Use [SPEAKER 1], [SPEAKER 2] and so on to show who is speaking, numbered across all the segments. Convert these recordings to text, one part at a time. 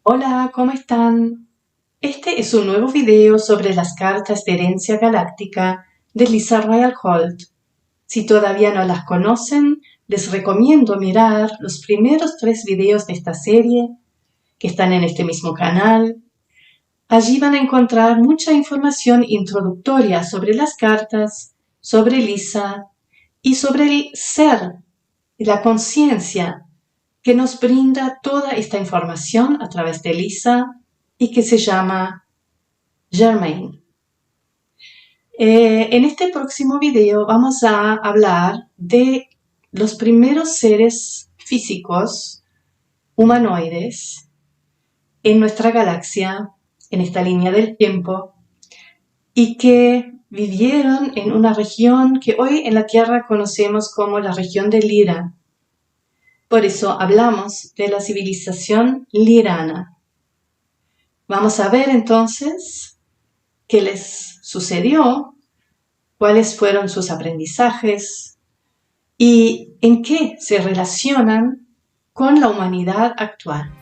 [SPEAKER 1] Hola, ¿cómo están? Este es un nuevo video sobre las cartas de herencia galáctica de Lisa Royal Holt. Si todavía no las conocen, les recomiendo mirar los primeros 3 videos de esta serie, que están en este mismo canal. Allí van a encontrar mucha información introductoria sobre las cartas, sobre Lisa y sobre el ser y la conciencia que nos brinda toda esta información a través de Lisa y que se llama Germain. En este próximo video vamos a hablar de los primeros seres físicos humanoides en nuestra galaxia, en esta línea del tiempo, y que vivieron en una región que hoy en la Tierra conocemos como la región de Lyra. Por eso hablamos de la civilización lirana. Vamos a ver entonces qué les sucedió, cuáles fueron sus aprendizajes y en qué se relacionan con la humanidad actual.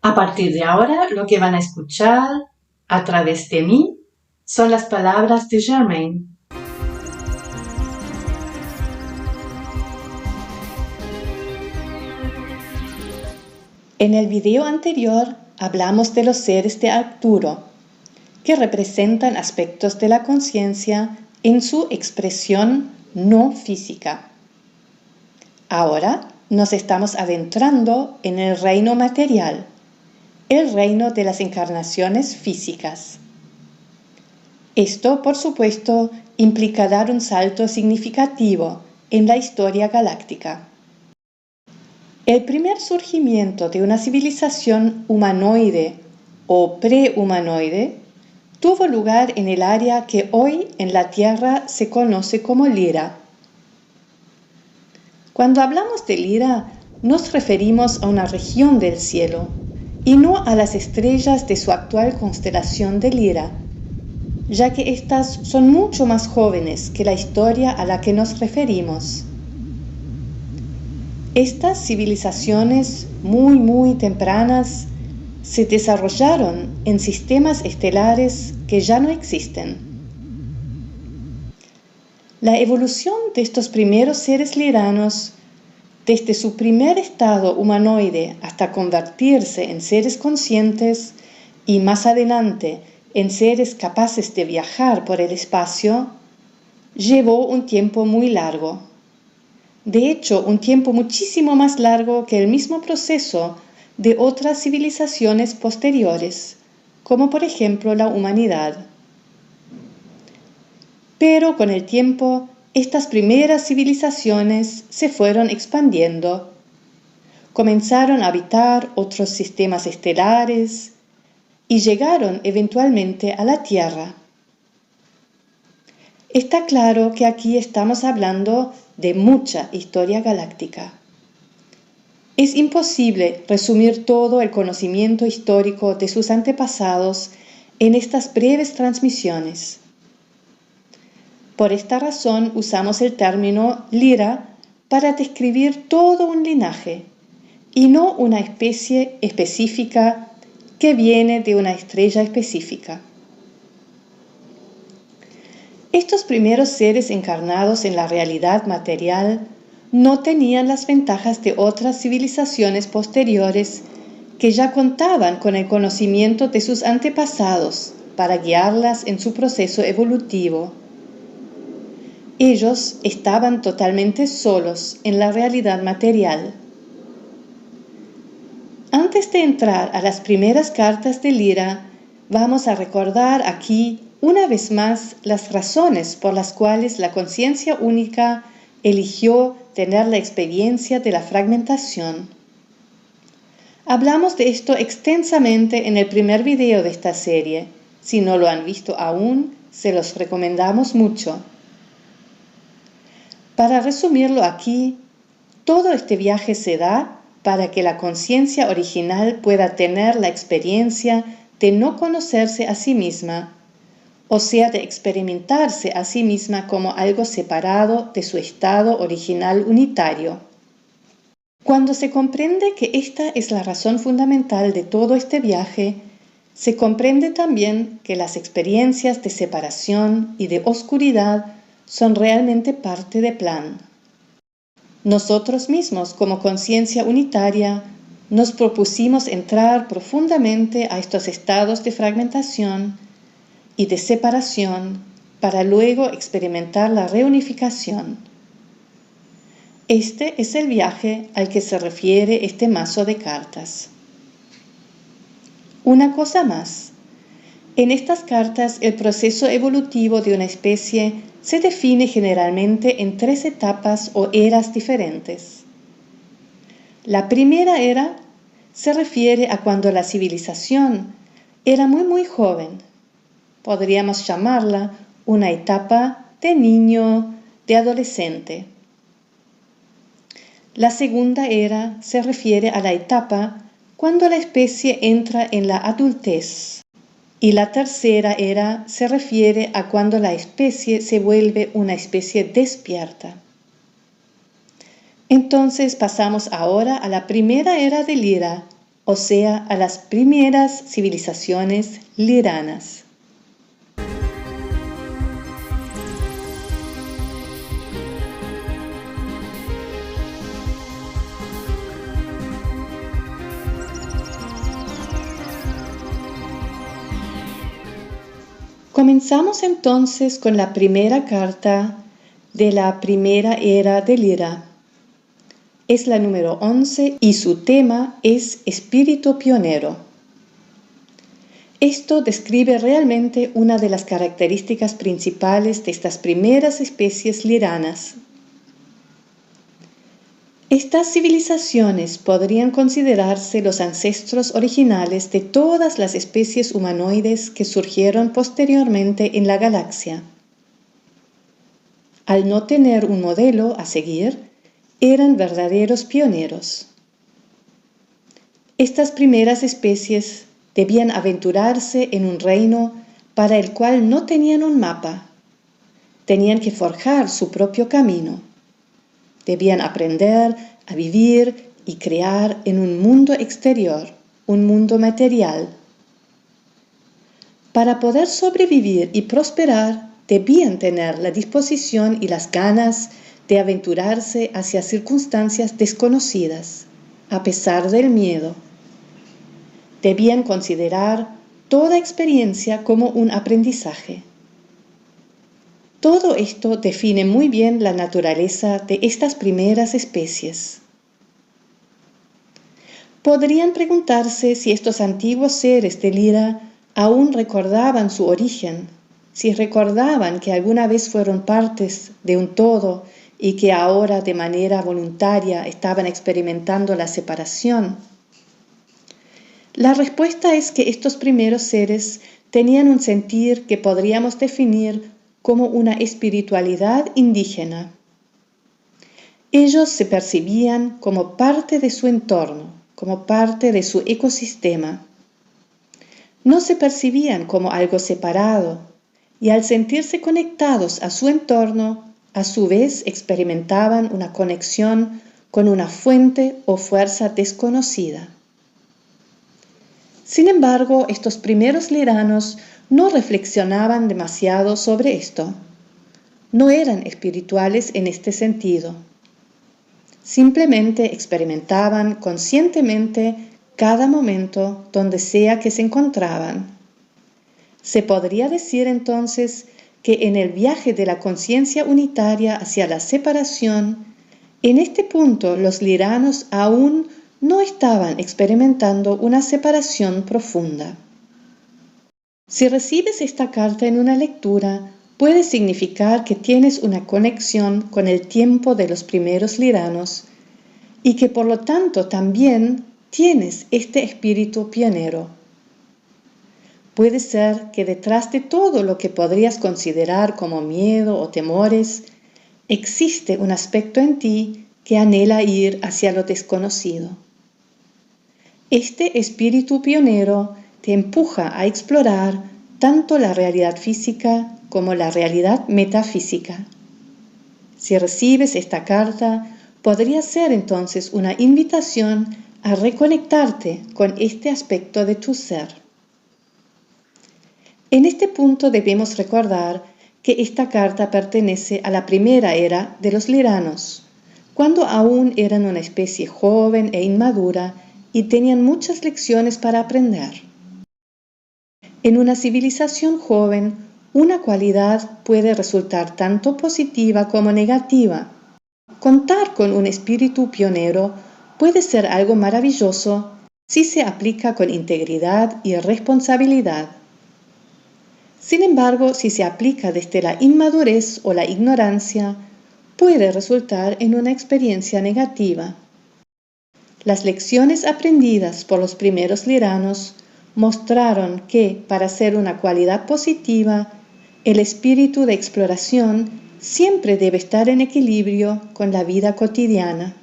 [SPEAKER 1] A partir de ahora, lo que van a escuchar a través de mí son las palabras de Germain. En el video anterior hablamos de los seres de Arcturo, que representan aspectos de la conciencia en su expresión no física. Ahora nos estamos adentrando en el reino material, el reino de las encarnaciones físicas. Esto, por supuesto, implica dar un salto significativo en la historia galáctica. El primer surgimiento de una civilización humanoide o prehumanoide tuvo lugar en el área que hoy en la Tierra se conoce como Lyra. Cuando hablamos de Lyra, nos referimos a una región del cielo, y no a las estrellas de su actual constelación de Lyra, ya que éstas son mucho más jóvenes que la historia a la que nos referimos. Estas civilizaciones muy tempranas se desarrollaron en sistemas estelares que ya no existen. La evolución de estos primeros seres lyranos, desde su primer estado humanoide hasta convertirse en seres conscientes y más adelante en seres capaces de viajar por el espacio, llevó un tiempo muy largo. De hecho, un tiempo muchísimo más largo que el mismo proceso de otras civilizaciones posteriores, como por ejemplo la humanidad. Pero con el tiempo, estas primeras civilizaciones se fueron expandiendo. Comenzaron a habitar otros sistemas estelares y llegaron eventualmente a la Tierra. Está claro que aquí estamos hablando de mucha historia galáctica. Es imposible resumir todo el conocimiento histórico de sus antepasados en estas breves transmisiones. Por esta razón usamos el término Lyra para describir todo un linaje y no una especie específica que viene de una estrella específica. Estos primeros seres encarnados en la realidad material no tenían las ventajas de otras civilizaciones posteriores que ya contaban con el conocimiento de sus antepasados para guiarlas en su proceso evolutivo. Ellos estaban totalmente solos en la realidad material. Antes de entrar a las primeras cartas de Lyra, vamos a recordar aquí una vez más las razones por las cuales la conciencia única eligió tener la experiencia de la fragmentación. Hablamos de esto extensamente en el primer video de esta serie. Si no lo han visto aún, se los recomendamos mucho. Para resumirlo aquí, todo este viaje se da para que la conciencia original pueda tener la experiencia de no conocerse a sí misma, o sea, de experimentarse a sí misma como algo separado de su estado original unitario. Cuando se comprende que esta es la razón fundamental de todo este viaje, se comprende también que las experiencias de separación y de oscuridad son realmente parte del plan. Nosotros mismos, como conciencia unitaria, nos propusimos entrar profundamente a estos estados de fragmentación y de separación para luego experimentar la reunificación. Este es el viaje al que se refiere este mazo de cartas. Una cosa más. En estas cartas el proceso evolutivo de una especie se define generalmente en 3 etapas o eras diferentes. La primera era se refiere a cuando la civilización era muy joven. Podríamos llamarla una etapa de niño, de adolescente. La segunda era se refiere a la etapa cuando la especie entra en la adultez. Y la tercera era se refiere a cuando la especie se vuelve una especie despierta. Entonces pasamos ahora a la primera era de Lyra, o sea, a las primeras civilizaciones lyranas. Comenzamos entonces con la primera carta de la primera era de Lyra. Es la número 11 y su tema es Espíritu Pionero. Esto describe realmente una de las características principales de estas primeras especies lyranas. Estas civilizaciones podrían considerarse los ancestros originales de todas las especies humanoides que surgieron posteriormente en la galaxia. Al no tener un modelo a seguir, eran verdaderos pioneros. Estas primeras especies debían aventurarse en un reino para el cual no tenían un mapa. Tenían que forjar su propio camino. Debían aprender a vivir y crear en un mundo exterior, un mundo material. Para poder sobrevivir y prosperar, debían tener la disposición y las ganas de aventurarse hacia circunstancias desconocidas, a pesar del miedo. Debían considerar toda experiencia como un aprendizaje. Todo esto define muy bien la naturaleza de estas primeras especies. Podrían preguntarse si estos antiguos seres de Lyra aún recordaban su origen, si recordaban que alguna vez fueron partes de un todo y que ahora de manera voluntaria estaban experimentando la separación. La respuesta es que estos primeros seres tenían un sentir que podríamos definir como una espiritualidad indígena. Ellos se percibían como parte de su entorno, como parte de su ecosistema. No se percibían como algo separado, y al sentirse conectados a su entorno, a su vez experimentaban una conexión con una fuente o fuerza desconocida. Sin embargo, estos primeros lyranos no reflexionaban demasiado sobre esto. No eran espirituales en este sentido. Simplemente experimentaban conscientemente cada momento donde sea que se encontraban. Se podría decir entonces que en el viaje de la conciencia unitaria hacia la separación, en este punto los lyranos aún no estaban experimentando una separación profunda. Si recibes esta carta en una lectura, puede significar que tienes una conexión con el tiempo de los primeros lyranos y que por lo tanto también tienes este espíritu pionero. Puede ser que detrás de todo lo que podrías considerar como miedo o temores, existe un aspecto en ti que anhela ir hacia lo desconocido. Este espíritu pionero te empuja a explorar tanto la realidad física como la realidad metafísica. Si recibes esta carta, podría ser entonces una invitación a reconectarte con este aspecto de tu ser. En este punto debemos recordar que esta carta pertenece a la primera era de los Lyranos, cuando aún eran una especie joven e inmadura y tenían muchas lecciones para aprender. En una civilización joven, una cualidad puede resultar tanto positiva como negativa. Contar con un espíritu pionero puede ser algo maravilloso si se aplica con integridad y responsabilidad. Sin embargo, si se aplica desde la inmadurez o la ignorancia, puede resultar en una experiencia negativa. Las lecciones aprendidas por los primeros Lyranos mostraron que, para ser una cualidad positiva, el espíritu de exploración siempre debe estar en equilibrio con la vida cotidiana.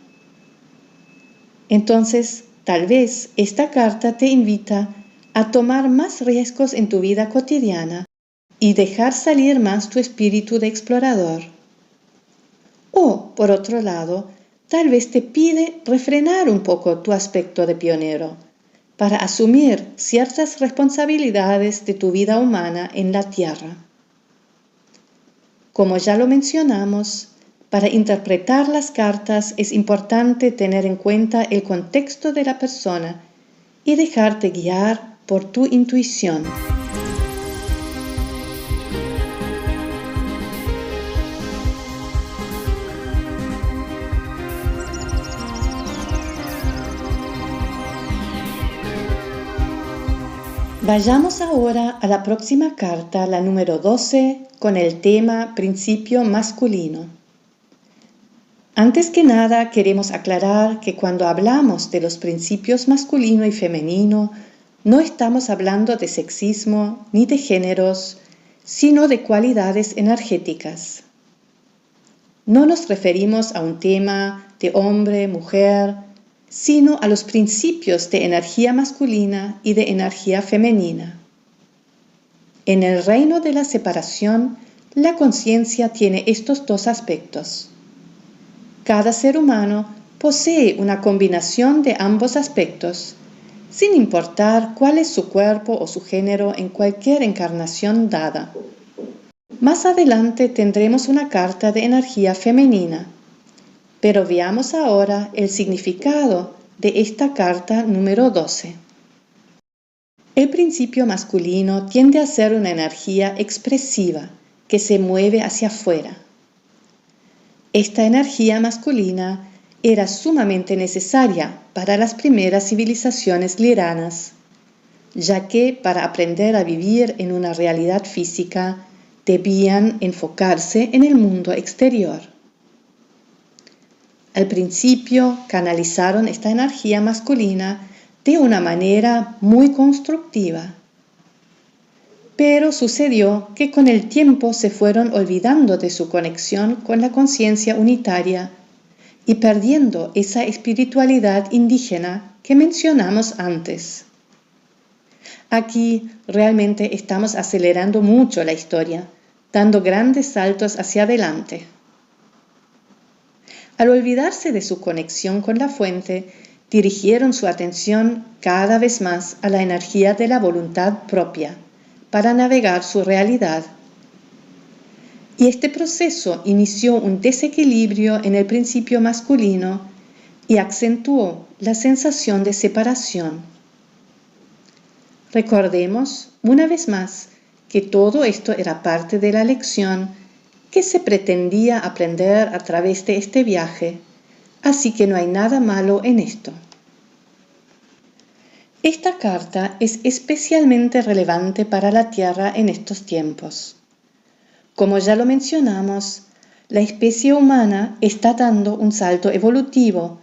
[SPEAKER 1] Entonces, tal vez esta carta te invita a tomar más riesgos en tu vida cotidiana y dejar salir más tu espíritu de explorador. O, por otro lado, tal vez te pide refrenar un poco tu aspecto de pionero para asumir ciertas responsabilidades de tu vida humana en la Tierra. Como ya lo mencionamos, para interpretar las cartas es importante tener en cuenta el contexto de la persona y dejarte guiar por tu intuición. Vayamos ahora a la próxima carta, la número 12, con el tema Principio masculino. Antes que nada, queremos aclarar que cuando hablamos de los principios masculino y femenino, no estamos hablando de sexismo ni de géneros, sino de cualidades energéticas. No nos referimos a un tema de hombre, mujer, sino a los principios de energía masculina y de energía femenina. En el reino de la separación, la conciencia tiene estos dos aspectos. Cada ser humano posee una combinación de ambos aspectos, sin importar cuál es su cuerpo o su género en cualquier encarnación dada. Más adelante tendremos una carta de energía femenina, pero veamos ahora el significado de esta carta número 12. El principio masculino tiende a ser una energía expresiva que se mueve hacia afuera. Esta energía masculina era sumamente necesaria para las primeras civilizaciones lyranas, ya que para aprender a vivir en una realidad física debían enfocarse en el mundo exterior. Al principio canalizaron esta energía masculina de una manera muy constructiva. Pero sucedió que con el tiempo se fueron olvidando de su conexión con la conciencia unitaria y perdiendo esa espiritualidad indígena que mencionamos antes. Aquí realmente estamos acelerando mucho la historia, dando grandes saltos hacia adelante. Al olvidarse de su conexión con la fuente, dirigieron su atención cada vez más a la energía de la voluntad propia, para navegar su realidad. Y este proceso inició un desequilibrio en el principio masculino y acentuó la sensación de separación. Recordemos, una vez más, que todo esto era parte de la lección que se pretendía aprender a través de este viaje, así que no hay nada malo en esto. Esta carta es especialmente relevante para la Tierra en estos tiempos. Como ya lo mencionamos, la especie humana está dando un salto evolutivo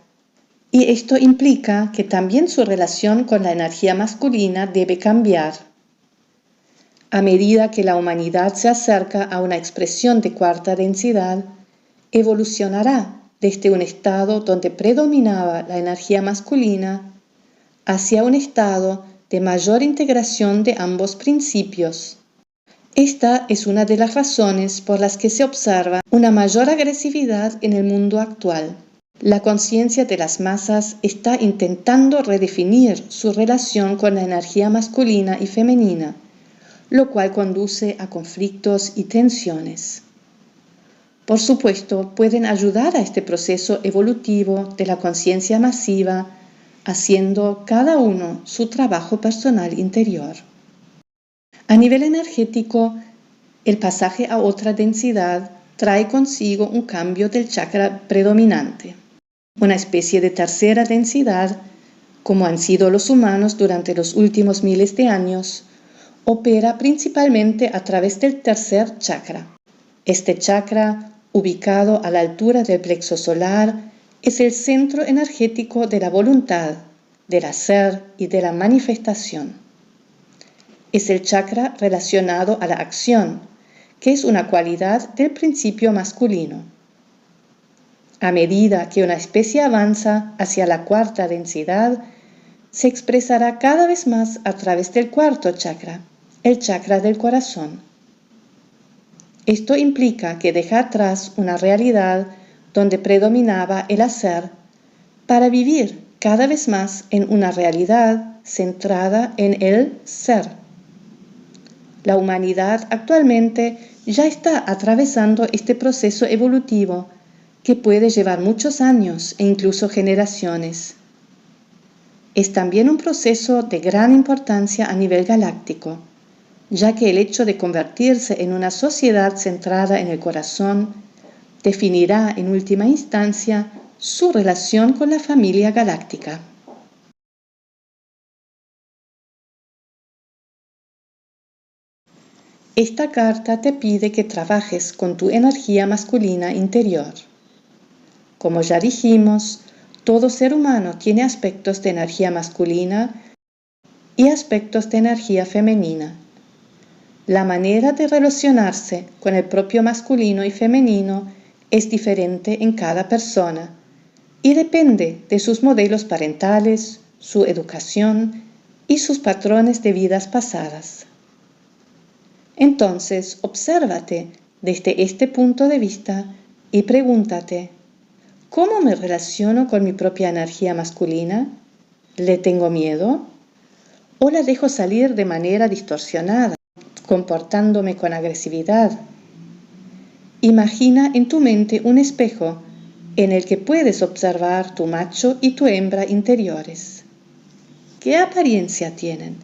[SPEAKER 1] y esto implica que también su relación con la energía masculina debe cambiar. A medida que la humanidad se acerca a una expresión de cuarta densidad, evolucionará desde un estado donde predominaba la energía masculina hacia un estado de mayor integración de ambos principios. Esta es una de las razones por las que se observa una mayor agresividad en el mundo actual. La conciencia de las masas está intentando redefinir su relación con la energía masculina y femenina, lo cual conduce a conflictos y tensiones. Por supuesto, pueden ayudar a este proceso evolutivo de la conciencia masiva, haciendo cada uno su trabajo personal interior. A nivel energético, el pasaje a otra densidad trae consigo un cambio del chakra predominante. Una especie de tercera densidad, como han sido los humanos durante los últimos miles de años, opera principalmente a través del tercer chakra. Este chakra, ubicado a la altura del plexo solar, es el centro energético de la voluntad, del hacer y de la manifestación. Es el chakra relacionado a la acción, que es una cualidad del principio masculino. A medida que una especie avanza hacia la cuarta densidad, se expresará cada vez más a través del cuarto chakra, el chakra del corazón. Esto implica que deja atrás una realidad donde predominaba el hacer para vivir cada vez más en una realidad centrada en el ser. La humanidad actualmente ya está atravesando este proceso evolutivo que puede llevar muchos años e incluso generaciones. Es también un proceso de gran importancia a nivel galáctico, ya que el hecho de convertirse en una sociedad centrada en el corazón definirá en última instancia su relación con la familia galáctica. Esta carta te pide que trabajes con tu energía masculina interior. Como ya dijimos, todo ser humano tiene aspectos de energía masculina y aspectos de energía femenina. La manera de relacionarse con el propio masculino y femenino es diferente en cada persona y depende de sus modelos parentales, su educación y sus patrones de vidas pasadas. Entonces, obsérvate desde este punto de vista y pregúntate, ¿cómo me relaciono con mi propia energía masculina? ¿Le tengo miedo? ¿O la dejo salir de manera distorsionada, comportándome con agresividad? Imagina en tu mente un espejo en el que puedes observar tu macho y tu hembra interiores. ¿Qué apariencia tienen?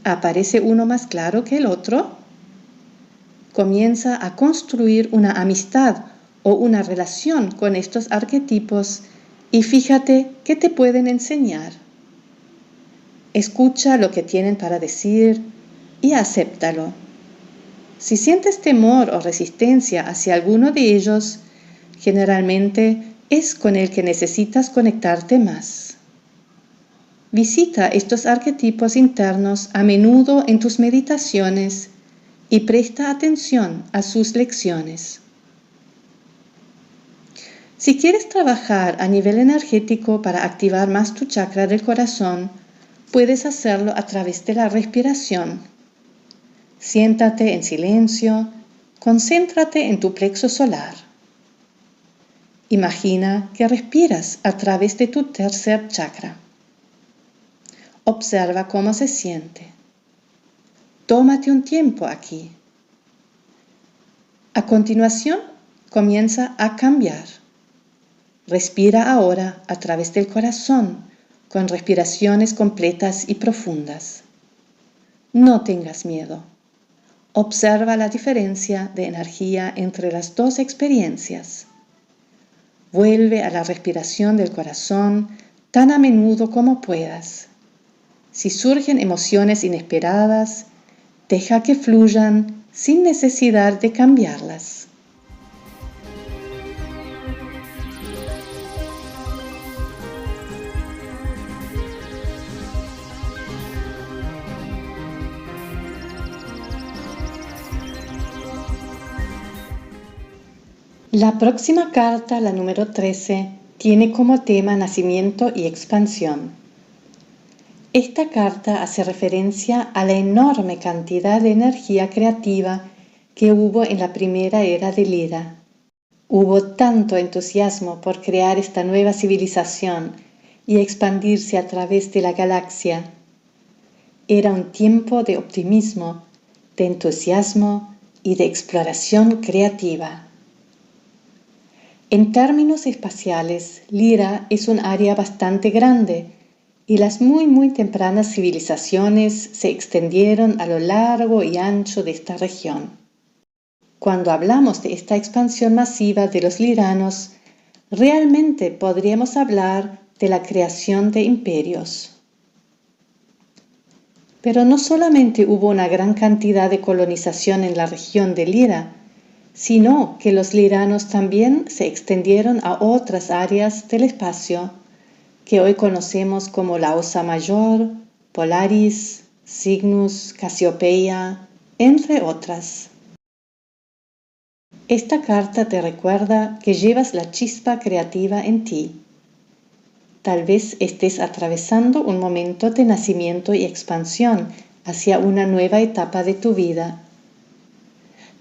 [SPEAKER 1] ¿Aparece uno más claro que el otro? Comienza a construir una amistad o una relación con estos arquetipos y fíjate qué te pueden enseñar. Escucha lo que tienen para decir y acéptalo. Si sientes temor o resistencia hacia alguno de ellos, generalmente es con el que necesitas conectarte más. Visita estos arquetipos internos a menudo en tus meditaciones y presta atención a sus lecciones. Si quieres trabajar a nivel energético para activar más tu chakra del corazón, puedes hacerlo a través de la respiración. Siéntate en silencio, concéntrate en tu plexo solar. Imagina que respiras a través de tu tercer chakra. Observa cómo se siente. Tómate un tiempo aquí. A continuación, comienza a cambiar. Respira ahora a través del corazón, con respiraciones completas y profundas. No tengas miedo. Observa la diferencia de energía entre las dos experiencias. Vuelve a la respiración del corazón tan a menudo como puedas. Si surgen emociones inesperadas, deja que fluyan sin necesidad de cambiarlas. La próxima carta, la número 13, tiene como tema nacimiento y expansión. Esta carta hace referencia a la enorme cantidad de energía creativa que hubo en la primera era de Lira. Hubo tanto entusiasmo por crear esta nueva civilización y expandirse a través de la galaxia. Era un tiempo de optimismo, de entusiasmo y de exploración creativa. En términos espaciales, Lira es un área bastante grande y las muy tempranas civilizaciones se extendieron a lo largo y ancho de esta región. Cuando hablamos de esta expansión masiva de los liranos, realmente podríamos hablar de la creación de imperios. Pero no solamente hubo una gran cantidad de colonización en la región de Lira, sino que los liranos también se extendieron a otras áreas del espacio que hoy conocemos como la Osa Mayor, Polaris, Cygnus, Casiopeia, entre otras. Esta carta te recuerda que llevas la chispa creativa en ti. Tal vez estés atravesando un momento de nacimiento y expansión hacia una nueva etapa de tu vida.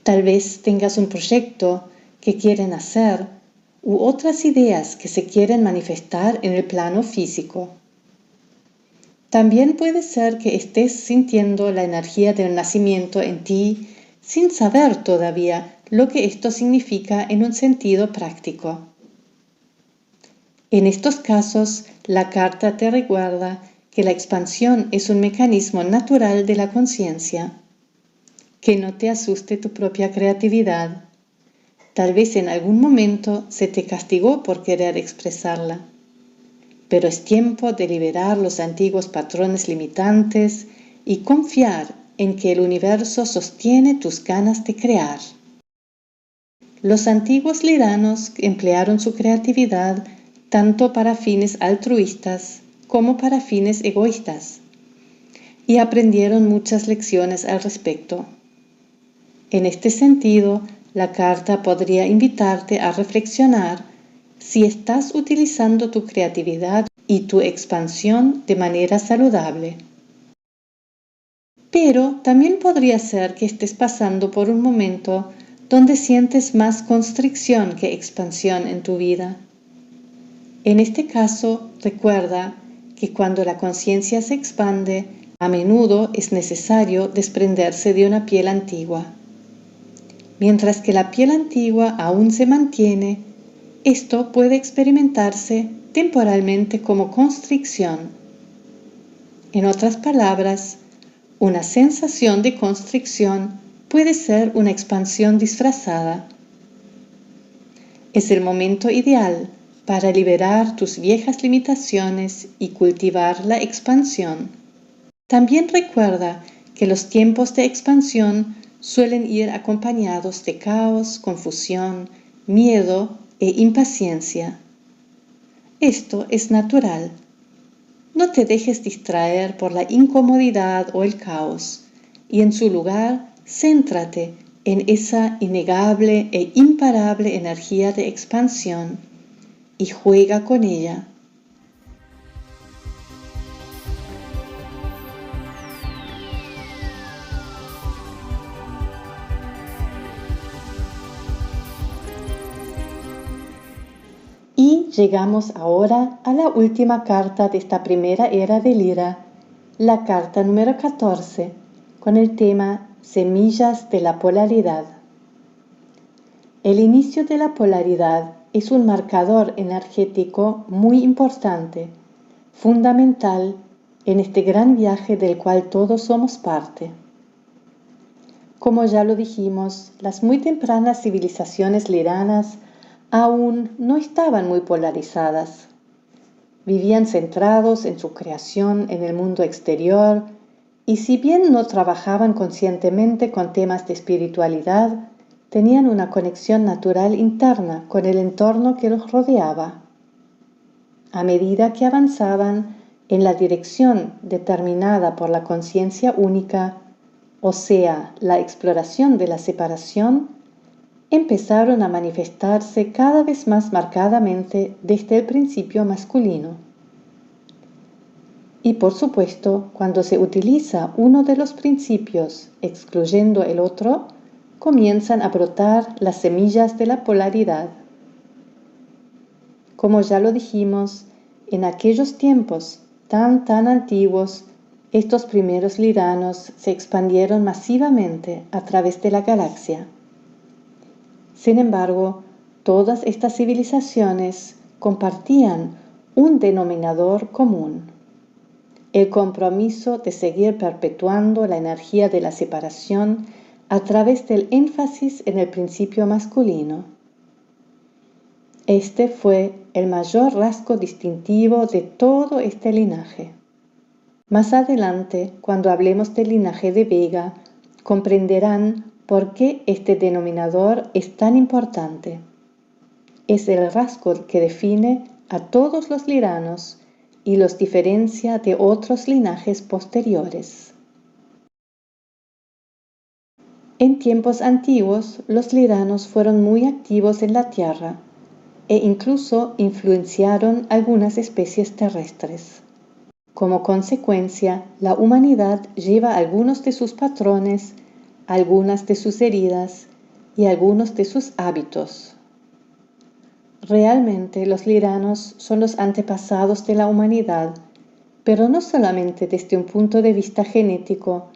[SPEAKER 1] Tal vez tengas un proyecto que quieren hacer u otras ideas que se quieren manifestar en el plano físico. También puede ser que estés sintiendo la energía del nacimiento en ti sin saber todavía lo que esto significa en un sentido práctico. En estos casos, la carta te recuerda que la expansión es un mecanismo natural de la conciencia. Que no te asuste tu propia creatividad. Tal vez en algún momento se te castigó por querer expresarla. Pero es tiempo de liberar los antiguos patrones limitantes y confiar en que el universo sostiene tus ganas de crear. Los antiguos liranos emplearon su creatividad tanto para fines altruistas como para fines egoístas y aprendieron muchas lecciones al respecto. En este sentido, la carta podría invitarte a reflexionar si estás utilizando tu creatividad y tu expansión de manera saludable. Pero también podría ser que estés pasando por un momento donde sientes más constricción que expansión en tu vida. En este caso, recuerda que cuando la conciencia se expande, a menudo es necesario desprenderse de una piel antigua. Mientras que la piel antigua aún se mantiene, esto puede experimentarse temporalmente como constricción. En otras palabras, una sensación de constricción puede ser una expansión disfrazada. Es el momento ideal para liberar tus viejas limitaciones y cultivar la expansión. También recuerda que los tiempos de expansión suelen ir acompañados de caos, confusión, miedo e impaciencia. Esto es natural. No te dejes distraer por la incomodidad o el caos, y en su lugar, céntrate en esa innegable e imparable energía de expansión y juega con ella. Y llegamos ahora a la última carta de esta primera era de Lira, la carta número 14, con el tema Semillas de la Polaridad. El inicio de la polaridad es un marcador energético muy importante, fundamental en este gran viaje del cual todos somos parte. Como ya lo dijimos, las muy tempranas civilizaciones liranas aún no estaban muy polarizadas. Vivían centrados en su creación en el mundo exterior y si bien no trabajaban conscientemente con temas de espiritualidad, tenían una conexión natural interna con el entorno que los rodeaba. A medida que avanzaban en la dirección determinada por la conciencia única, o sea, la exploración de la separación,
[SPEAKER 2] empezaron a manifestarse cada vez más marcadamente desde el principio masculino. Y por supuesto, cuando se utiliza uno de los principios excluyendo el otro, comienzan a brotar las semillas de la polaridad. Como ya lo dijimos, en aquellos tiempos tan antiguos, estos primeros liranos se expandieron masivamente a través de la galaxia. Sin embargo, todas estas civilizaciones compartían un denominador común: el compromiso de seguir perpetuando la energía de la separación a través del énfasis en el principio masculino. Este fue el mayor rasgo distintivo de todo este linaje. Más adelante, cuando hablemos del linaje de Vega, comprenderán por qué este denominador es tan importante. Es el rasgo que define a todos los liranos y los diferencia de otros linajes posteriores. En tiempos antiguos, los liranos fueron muy activos en la Tierra e incluso influenciaron algunas especies terrestres. Como consecuencia, la humanidad lleva algunos de sus patrones, algunas de sus heridas y algunos de sus hábitos. Realmente los liranos son los antepasados de la humanidad, pero no solamente desde un punto de vista genético,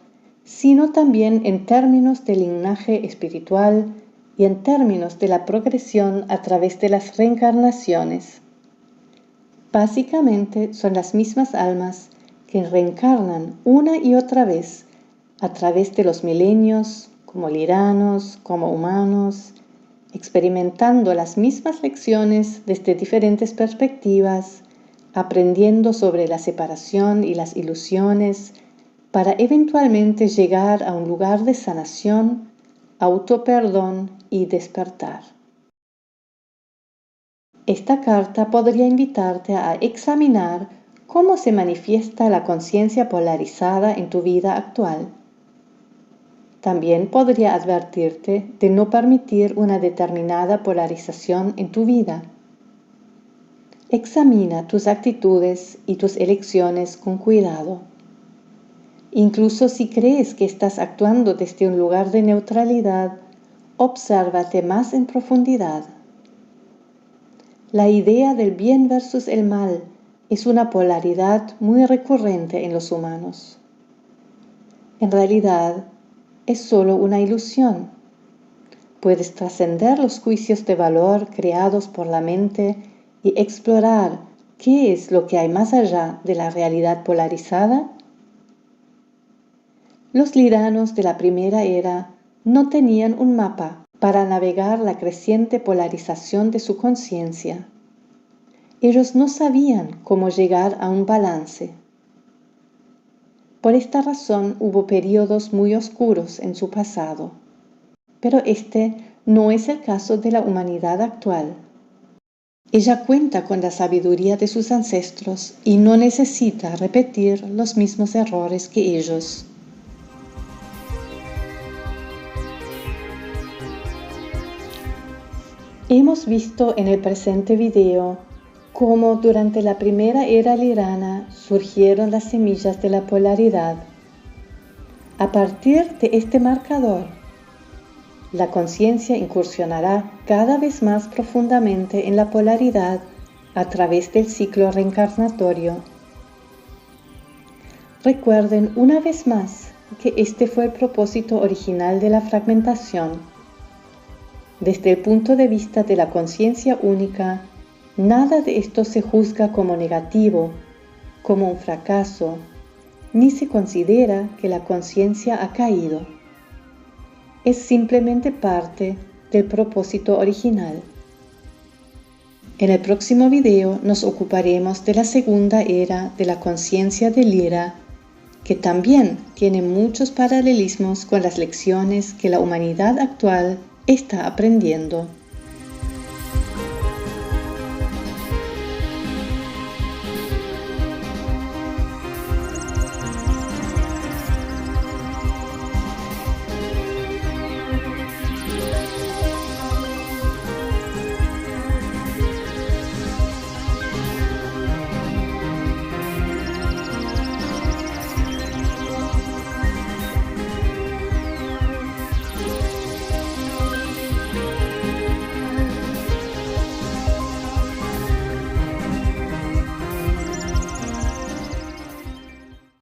[SPEAKER 2] sino también en términos de linaje espiritual y en términos de la progresión a través de las reencarnaciones. Básicamente son las mismas almas que reencarnan una y otra vez a través de los milenios, como liranos, como humanos, experimentando las mismas lecciones desde diferentes perspectivas, aprendiendo sobre la separación y las ilusiones, para eventualmente llegar a un lugar de sanación, autoperdón y despertar. Esta carta podría invitarte a examinar cómo se manifiesta la conciencia polarizada en tu vida actual. También podría advertirte de no permitir una determinada polarización en tu vida. Examina tus actitudes y tus elecciones con cuidado. Incluso si crees que estás actuando desde un lugar de neutralidad, obsérvate más en profundidad. La idea del bien versus el mal es una polaridad muy recurrente en los humanos. En realidad, es solo una ilusión. Puedes trascender los juicios de valor creados por la mente y explorar qué es lo que hay más allá de la realidad polarizada. Los liranos de la primera era no tenían un mapa para navegar la creciente polarización de su conciencia. Ellos no sabían cómo llegar a un balance. Por esta razón hubo periodos muy oscuros en su pasado. Pero este no es el caso de la humanidad actual. Ella cuenta con la sabiduría de sus ancestros y no necesita repetir los mismos errores que ellos. Hemos visto en el presente video cómo durante la primera era lirana surgieron las semillas de la polaridad. A partir de este marcador, la conciencia incursionará cada vez más profundamente en la polaridad a través del ciclo reencarnatorio. Recuerden una vez más que este fue el propósito original de la fragmentación. Desde el punto de vista de la conciencia única, nada de esto se juzga como negativo, como un fracaso, ni se considera que la conciencia ha caído. Es simplemente parte del propósito original. En el próximo video nos ocuparemos de la segunda era de la conciencia de Lira, que también tiene muchos paralelismos con las lecciones que la humanidad actual está aprendiendo.